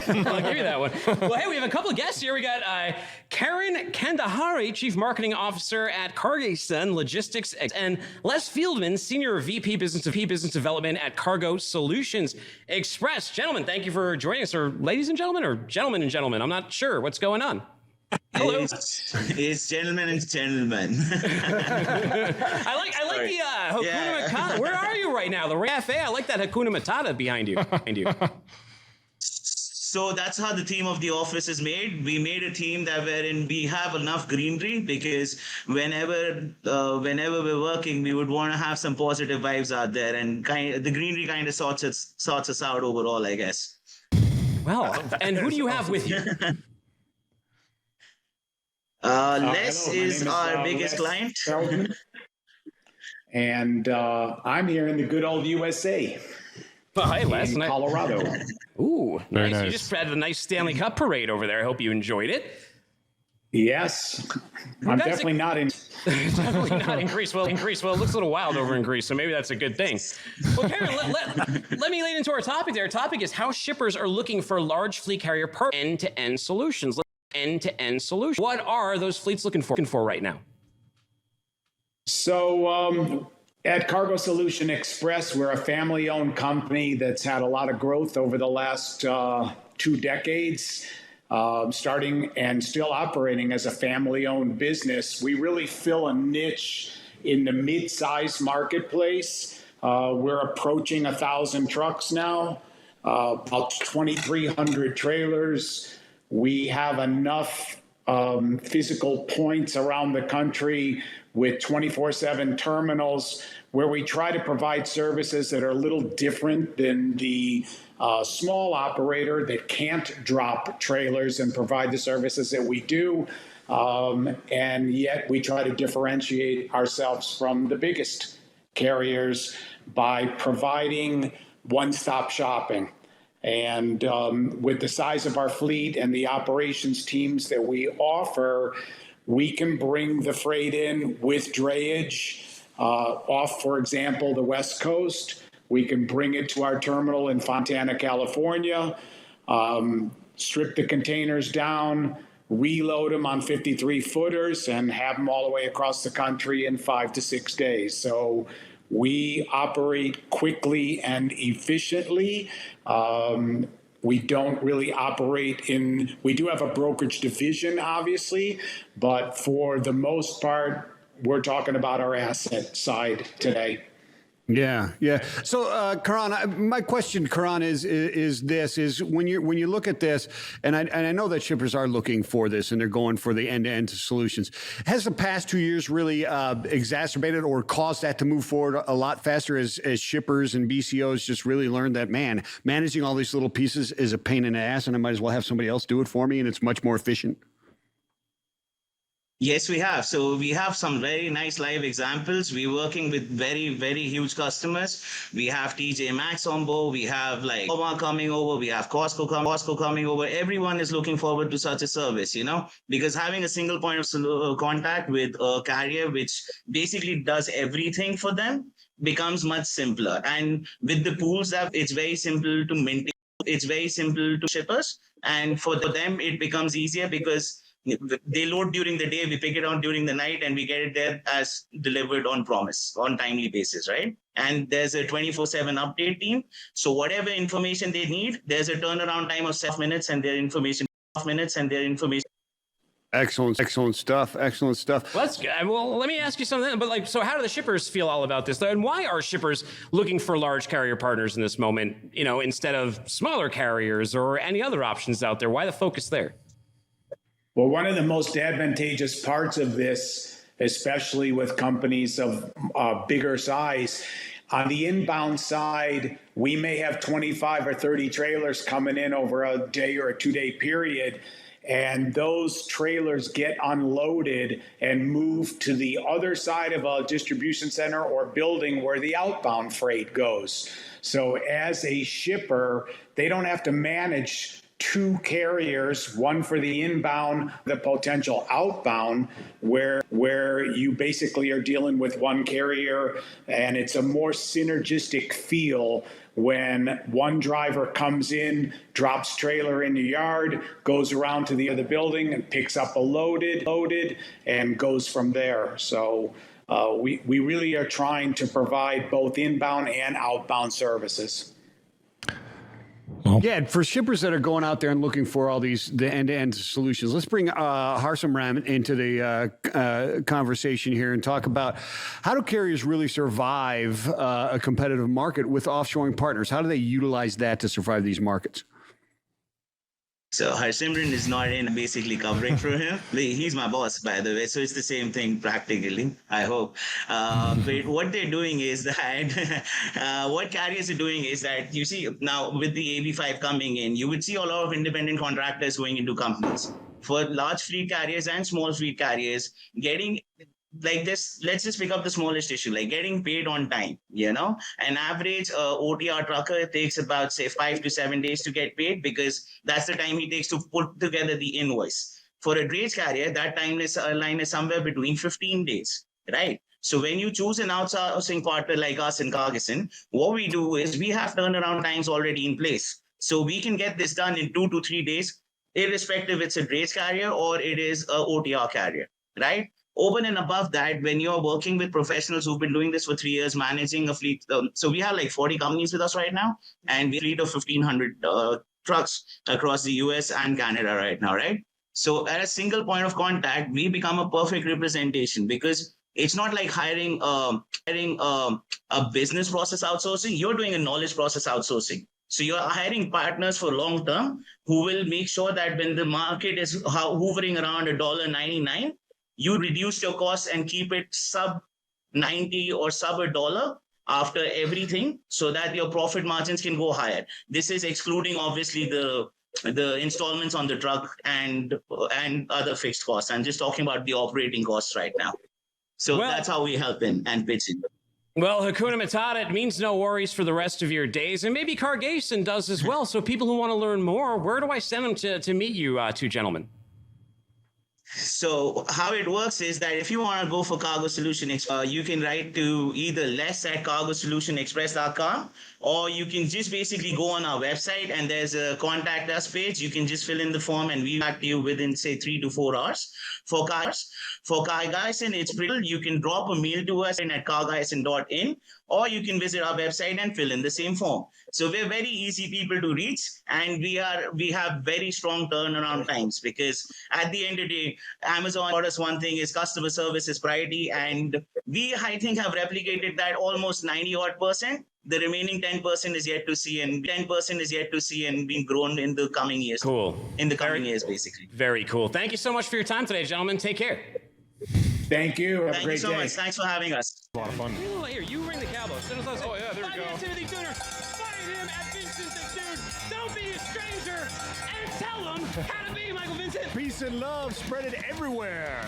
I'll give you that one. Well, hey, we have a couple of guests here. We got Karen Kandahari, Chief Marketing Officer at Cargason Logistics, and Les Fieldman, Senior VP Business Development at Cargo Solutions Express. Gentlemen, thank you for joining us, or ladies and gentlemen, or gentlemen and gentlemen. I'm not sure what's going on. Hello. It's gentlemen and gentlemen. I like the Hakuna Matata. Where are you right now? The cafe. I like that Hakuna Matata behind you. So that's how the theme of the office is made. We made a theme that wherein we have enough greenery, because whenever we're working, we would want to have some positive vibes out there, and the greenery kind of sorts us out overall, I guess. Well, and who do you have with you? Les is our biggest client. And I'm here in the good old USA. Well, hi, Les. In Colorado. Ooh, very nice. nice. You just had a nice Stanley Cup parade over there. I hope you enjoyed it. Yes. I'm definitely not in. Definitely not in Greece. Well, it looks a little wild over in Greece, so maybe that's a good thing. Well, Karen, let me lead into our topic there. Our topic is how shippers are looking for large fleet carrier end-to-end solutions. End-to-end solution. What are those fleets looking for right now? So at Cargo Solution Express, we're a family-owned company that's had a lot of growth over the last 2 decades, starting and still operating as a family-owned business. We really fill a niche in the mid-size marketplace. We're approaching 1,000 trucks now, about 2,300 trailers. We have enough physical points around the country with 24/7 terminals where we try to provide services that are a little different than the small operator that can't drop trailers and provide the services that we do. And yet we try to differentiate ourselves from the biggest carriers by providing one-stop shopping. And with the size of our fleet and the operations teams that we offer, we can bring the freight in with drayage off, for example, the West Coast. We can bring it to our terminal in Fontana, California, strip the containers down, reload them on 53-footers, and have them all the way across the country in 5 to 6 days. So we operate quickly and efficiently. We don't really operate we do have a brokerage division, obviously, but for the most part, we're talking about our asset side today. Yeah. So, Karan, my question, Karan, is when you look at this, and I know that shippers are looking for this and they're going for the end-to-end solutions. Has the past 2 years really exacerbated or caused that to move forward a lot faster as shippers and BCOs just really learned that, man, managing all these little pieces is a pain in the ass, and I might as well have somebody else do it for me, and it's much more efficient? Yes, we have. So we have some very nice live examples. We're working with very, very huge customers. We have TJ Maxx on board. We have like Walmart coming over. We have Costco coming over. Everyone is looking forward to such a service, because having a single point of contact with a carrier, which basically does everything for them, becomes much simpler. And with the pools that it's very simple to maintain. It's very simple to shippers. And for them, it becomes easier because they load during the day, we pick it out during the night, and we get it there as delivered on promise, on timely basis, right? And there's a 24/7 update team. So whatever information they need, there's a turnaround time of 7 minutes, and their information. Excellent stuff. Well, that's good. Well, let me ask you something. But so how do the shippers feel all about this? And why are shippers looking for large carrier partners in this moment, instead of smaller carriers or any other options out there? Why the focus there? Well, one of the most advantageous parts of this, especially with companies of bigger size, on the inbound side, we may have 25 or 30 trailers coming in over a day or a 2-day period, and those trailers get unloaded and moved to the other side of a distribution center or building where the outbound freight goes. So as a shipper, they don't have to manage 2 carriers, one for the inbound, the potential outbound, where you basically are dealing with one carrier, and it's a more synergistic feel when one driver comes in, drops trailer in the yard, goes around to the other building and picks up a loaded, and goes from there. So we really are trying to provide both inbound and outbound services. Yeah, and for shippers that are going out there and looking for all the end-to-end solutions, let's bring Harsam Ram into the conversation here and talk about how do carriers really survive a competitive market with offshoring partners? How do they utilize that to survive these markets? So Harsimran is not in basically covering for him. He's my boss, by the way, so it's the same thing practically, I hope. But what they're doing is that, what carriers are doing is that, you see, now with the AB5 coming in, you would see a lot of independent contractors going into companies. For large fleet carriers and small fleet carriers, getting like this, let's just pick up the smallest issue, like getting paid on time. An average OTR trucker takes about, say, 5 to 7 days to get paid, because that's the time he takes to put together the invoice. For a drayage carrier, that line is somewhere between 15 days, right? So when you choose an outsourcing partner like us in Cargill, what we do is we have turnaround times already in place. So we can get this done in 2 to 3 days, irrespective it's a drayage carrier or it is a OTR carrier, right? Over and above that, when you're working with professionals who've been doing this for 3 years, managing a fleet. So we have like 40 companies with us right now, and we have a fleet of 1,500 trucks across the US and Canada right now, right? So at a single point of contact, we become a perfect representation, because it's not like hiring a business process outsourcing. You're doing a knowledge process outsourcing. So you're hiring partners for long term who will make sure that when the market is hovering around $1.99, you reduce your costs and keep it sub 90 or sub $1 after everything, so that your profit margins can go higher. This is excluding obviously the installments on the truck and other fixed costs. I'm just talking about the operating costs right now. So that's how we help in and pitch in. Well, Hakuna Matata, it means no worries for the rest of your days. And maybe Cargason does as well. So people who want to learn more, where do I send them to meet you two gentlemen? So how it works is that if you want to go for Cargo Solution, you can write to either les@cargosolutionexpress.com, or you can just basically go on our website and there's a contact us page. You can just fill in the form and we'll back to you within, say, 3 to 4 hours. For Cargason, it's pretty. You can drop a mail to us at cargason.in, or you can visit our website and fill in the same form. So we're very easy people to reach, and we have very strong turnaround times, because at the end of the day, Amazon taught us one thing is customer service is priority, and we, I think, have replicated that almost 90% odd. The remaining 10% is yet to see, and 10% is yet to see and being grown in the coming years. Cool. In the coming years, basically. Very cool. Thank you so much for your time today, gentlemen. Take care. Thank you. Have a great day. Thank you so much. Thanks for having us. A lot of fun. Here, you ring the cowbell. Oh, yeah, there we go. Timothy Tuner. Find him at Vincent the Dude. Don't be a stranger, and tell him how to be Michael Vincent. Peace and love, spread it everywhere.